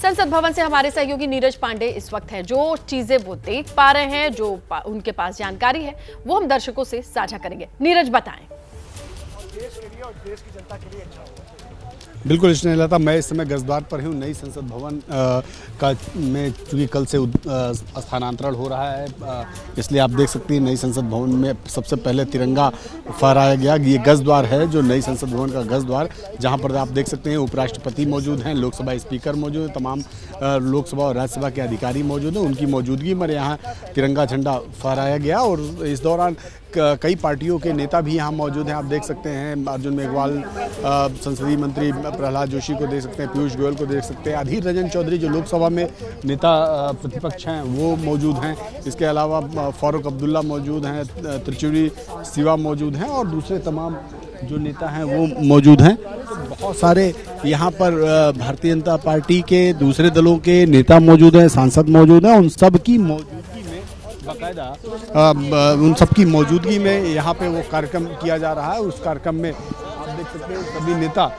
संसद भवन से हमारे सहयोगी नीरज पांडे इस वक्त हैं। जो चीजें वो देख पा रहे हैं, जो उनके पास जानकारी है, वो हम दर्शकों से साझा करेंगे। नीरज बताएं। देश के लिए और देश की जनता के लिए अच्छा होगा। बिल्कुल स्नेहलता, मैं इस समय गजद्वार पर हूँ। नई संसद भवन का में चूँकि कल से स्थानांतरण हो रहा है, इसलिए आप देख सकते हैं नई संसद भवन में सबसे पहले तिरंगा फहराया गया। ये गजद्वार है, जो नई संसद भवन का गजद्वार, जहाँ पर आप देख सकते हैं उपराष्ट्रपति मौजूद हैं, लोकसभा स्पीकर मौजूद हैं, तमाम लोकसभा और राज्यसभा के अधिकारी मौजूद हैं। उनकी मौजूदगी में यहाँ तिरंगा झंडा फहराया गया और इस दौरान कई पार्टियों के नेता भी यहाँ मौजूद हैं। आप देख सकते हैं अर्जुन मेघवाल, संसदीय मंत्री प्रहलाद जोशी को देख सकते हैं, पीयूष गोयल को देख सकते हैं, अधीर रंजन चौधरी जो लोकसभा में नेता प्रतिपक्ष हैं वो मौजूद हैं। इसके अलावा फारूक अब्दुल्ला मौजूद हैं, त्रिचुरी शिवा मौजूद हैं और दूसरे तमाम जो नेता हैं वो मौजूद हैं। तो बहुत सारे यहाँ पर भारतीय जनता पार्टी के दूसरे दलों के नेता मौजूद हैं, सांसद मौजूद हैं। उन सब की मौजूदगी में बाकायदा उन सबकी मौजूदगी में यहाँ पे वो कार्यक्रम किया जा रहा है। उस कार्यक्रम में आप देख सकते हैं सभी नेता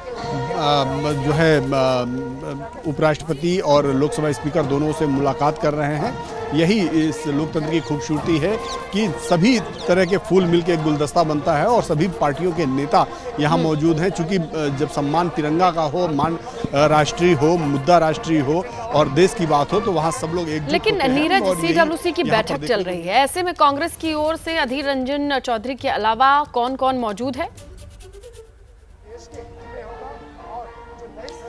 जो है उपराष्ट्रपति और लोकसभा स्पीकर दोनों से मुलाकात कर रहे हैं। यही इस लोकतंत्र की खूबसूरती है कि सभी तरह के फूल मिलकर एक गुलदस्ता बनता है और सभी पार्टियों के नेता यहाँ मौजूद हैं। चूँकि जब सम्मान तिरंगा का हो, मान राष्ट्रीय हो, मुद्दा राष्ट्रीय हो और देश की बात हो तो वहाँ सब लोग एकजुट होते हैं। लेकिन नीरज, सीडब्ल्यूसी की बैठक चल रही है, ऐसे में कांग्रेस की ओर से अधीर रंजन चौधरी के अलावा कौन कौन मौजूद है?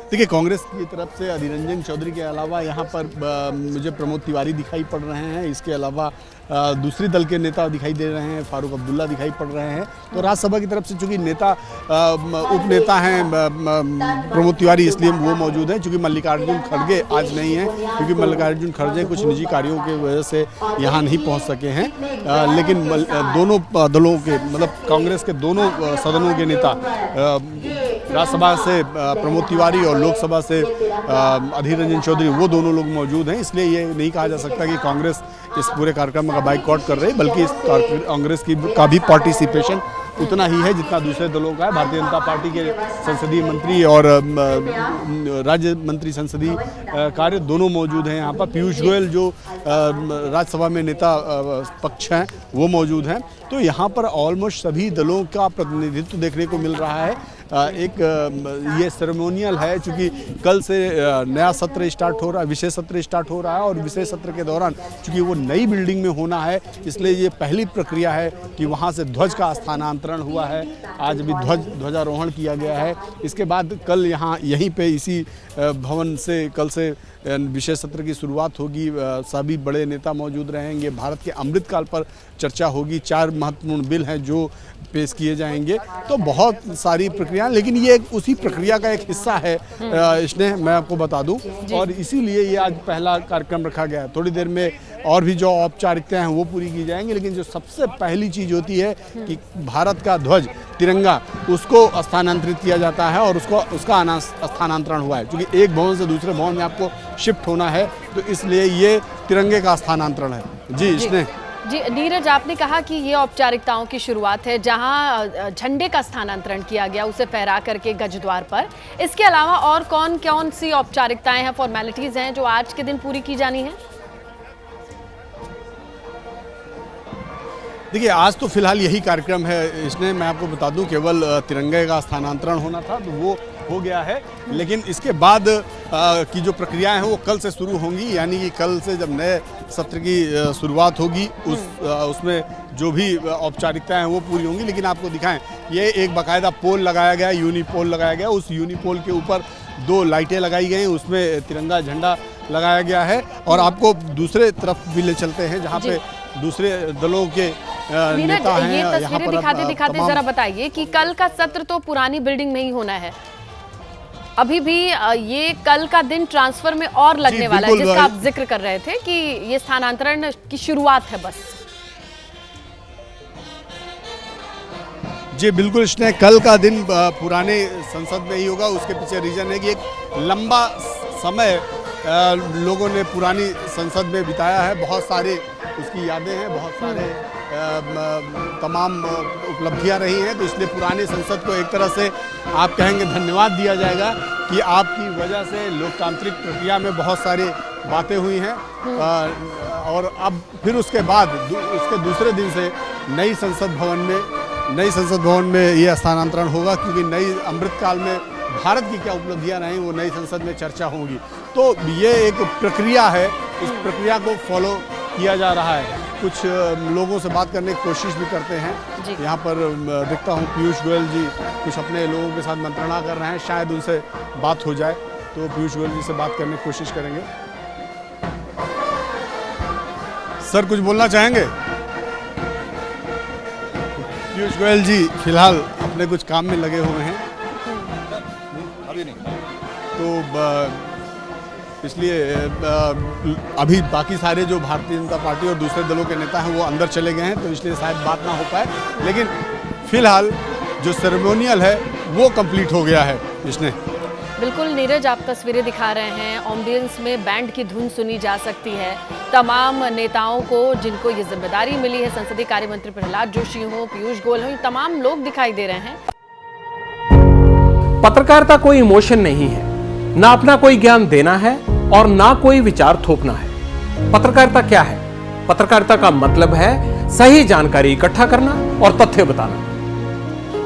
देखिए, कांग्रेस की तरफ से अधीर रंजन चौधरी के अलावा यहाँ पर मुझे प्रमोद तिवारी दिखाई पड़ रहे हैं। इसके अलावा दूसरी दल के नेता दिखाई दे रहे हैं, फारूक अब्दुल्ला दिखाई पड़ रहे हैं। तो राज्यसभा की तरफ से चूंकि नेता उप नेता हैं प्रमोद तिवारी, इसलिए वो मौजूद हैं। चूंकि मल्लिकार्जुन खड़गे आज नहीं हैं, क्योंकि मल्लिकार्जुन खड़गे कुछ निजी कार्यों की वजह से यहाँ नहीं पहुँच सके हैं। लेकिन दोनों दलों के, मतलब कांग्रेस के दोनों सदनों के नेता, राज्यसभा से प्रमोद तिवारी और लोकसभा से अधीर रंजन चौधरी, वो दोनों लोग मौजूद हैं। इसलिए ये नहीं कहा जा सकता कि कांग्रेस इस पूरे कार्यक्रम का बाइकआउट कर रही है, बल्कि इस कांग्रेस का भी पार्टिसिपेशन उतना ही है जितना दूसरे दलों का है। भारतीय जनता पार्टी के संसदीय मंत्री और राज्य मंत्री संसदीय कार्य दोनों मौजूद हैं यहाँ पर। पीयूष गोयल जो राज्यसभा में नेता पक्ष हैं वो मौजूद हैं। तो यहाँ पर ऑलमोस्ट सभी दलों का प्रतिनिधित्व देखने को मिल रहा है। एक ये सेरेमोनियल है, चूँकि कल से नया सत्र स्टार्ट हो रहा है, विशेष सत्र स्टार्ट हो रहा है और विशेष सत्र के दौरान चूँकि वो नई बिल्डिंग में होना है, इसलिए ये पहली प्रक्रिया है कि वहाँ से ध्वज का स्थानांतरण हुआ है। आज भी ध्वजारोहण किया गया है। इसके बाद कल यहाँ यहीं पे इसी भवन से कल से विशेष सत्र की शुरुआत होगी। सभी बड़े नेता मौजूद रहेंगे। भारत के अमृतकाल पर चर्चा होगी। 4 महत्वपूर्ण बिल हैं जो पेश किए जाएंगे। तो बहुत सारी प्रक्रिया, लेकिन ये उसी प्रक्रिया का एक हिस्सा है इसने, मैं आपको बता दूं, और इसीलिए ये आज पहला कार्यक्रम रखा गया है। थोड़ी देर में और भी जो औपचारिकताएं हैं वो पूरी की जाएंगी, लेकिन जो सबसे पहली चीज़ होती है कि भारत का ध्वज तिरंगा, उसको स्थानांतरित किया जाता है और उसका स्थानांतरण हुआ है। क्योंकि एक भवन से दूसरे भवन में आपको शिफ्ट होना है, तो इसलिए ये तिरंगे का स्थानांतरण है। जी इसने जी नीरज, आपने कहा कि ये औपचारिकताओं की शुरुआत है, जहां झंडे का स्थानांतरण किया गया उसे फहरा करके गजद्वार पर। इसके अलावा और कौन कौन सी औपचारिकताएं हैं, फॉर्मेलिटीज हैं जो आज के दिन पूरी की जानी है? देखिए, आज तो फिलहाल यही कार्यक्रम है। इसने, मैं आपको बता दूं, केवल तिरंगे का स्थानांतरण होना था तो वो हो गया है। लेकिन इसके बाद की जो प्रक्रियाएं हैं वो कल से शुरू होंगी। यानी कि कल से जब नए सत्र की शुरुआत होगी उसमें जो भी औपचारिकताएं हैं वो पूरी होंगी। लेकिन आपको दिखाएं, ये एक बाकायदा पोल लगाया गया, यूनिपोल लगाया गया। उस यूनिपोल के ऊपर 2 लाइटें लगाई गई, उसमें तिरंगा झंडा लगाया गया है। और आपको दूसरे तरफ भी ले चलते हैं जहाँ पे दूसरे दलों के नेता हैं। ये तस्वीरें दिखाते जरा बताइए कि कल का सत्र तो पुरानी बिल्डिंग में ही होना है। अभी भी ये कल का दिन ट्रांसफर में और लगने वाला है, जिसका आप जिक्र कर रहे थे कि ये स्थानांतरण की शुरुआत है बस। जी बिल्कुल, इसने कल का दिन पुराने संसद में ही होगा। उसके पीछे रीजन है कि एक लंबा समय लोगों ने पुरानी संसद में बिताया है, बहुत सारे उसकी यादें हैं, बहुत सारे तमाम उपलब्धियां रही हैं, तो इसलिए पुरानी संसद को एक तरह से आप कहेंगे धन्यवाद दिया जाएगा कि आपकी वजह से लोकतांत्रिक प्रक्रिया में बहुत सारी बातें हुई हैं। और अब फिर उसके बाद उसके दूसरे दिन से नई संसद भवन में ये स्थानांतरण होगा, क्योंकि नई अमृतकाल में भारत की क्या उपलब्धियां रहीं वो नई संसद में चर्चा होंगी। तो ये एक प्रक्रिया है, इस प्रक्रिया को फॉलो किया जा रहा है। कुछ लोगों से बात करने की कोशिश भी करते हैं। यहाँ पर देखता हूँ पीयूष गोयल जी कुछ अपने लोगों के साथ मंत्रणा कर रहे हैं, शायद उनसे बात हो जाए, तो पीयूष गोयल जी से बात करने की कोशिश करेंगे। सर कुछ बोलना चाहेंगे? पीयूष गोयल जी फिलहाल अपने कुछ काम में लगे हुए हैं, अभी नहीं, तो इसलिए अभी बाकी सारे जो भारतीय जनता पार्टी और दूसरे दलों के नेता हैं वो अंदर चले गए हैं, तो इसलिए शायद बात ना हो पाए। लेकिन फिलहाल जो सेरेमोनियल है वो कंप्लीट हो गया है। इसने बिल्कुल नीरज, आप तस्वीरें दिखा रहे हैं, एम्बियंस में बैंड की धुन सुनी जा सकती है। तमाम नेताओं को जिनको ये जिम्मेदारी मिली है, संसदीय कार्य मंत्री प्रहलाद जोशी हो, पीयूष गोयल हो, तमाम लोग दिखाई दे रहे हैं। पत्रकारिता कोई इमोशन नहीं है, ना अपना कोई ज्ञान देना है और ना कोई विचार थोपना है। पत्रकारिता क्या है? पत्रकारिता का मतलब है सही जानकारी इकट्ठा करना और तथ्य बताना।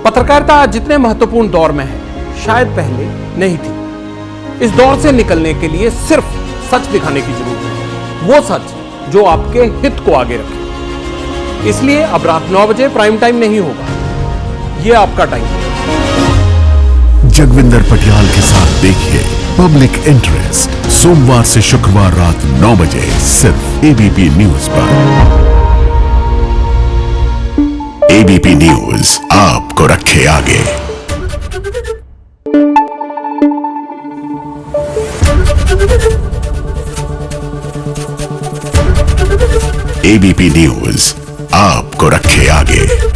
पत्रकारिता आज जितने महत्वपूर्ण दौर में है, शायद पहले नहीं थी। इस दौर से निकलने के लिए सिर्फ सच दिखाने की जरूरत है, वो सच जो आपके हित को आगे रखे। इसलिए अब रात 9 बजे प्राइम टाइम नहीं होगा, ये आपका टाइम है। जगविंदर पटियाल के साथ देखिए पब्लिक इंटरेस्ट, सोमवार से शुक्रवार रात 9 बजे सिर्फ एबीपी न्यूज पर। एबीपी न्यूज आपको रखे आगे। एबीपी न्यूज आपको रखे आगे।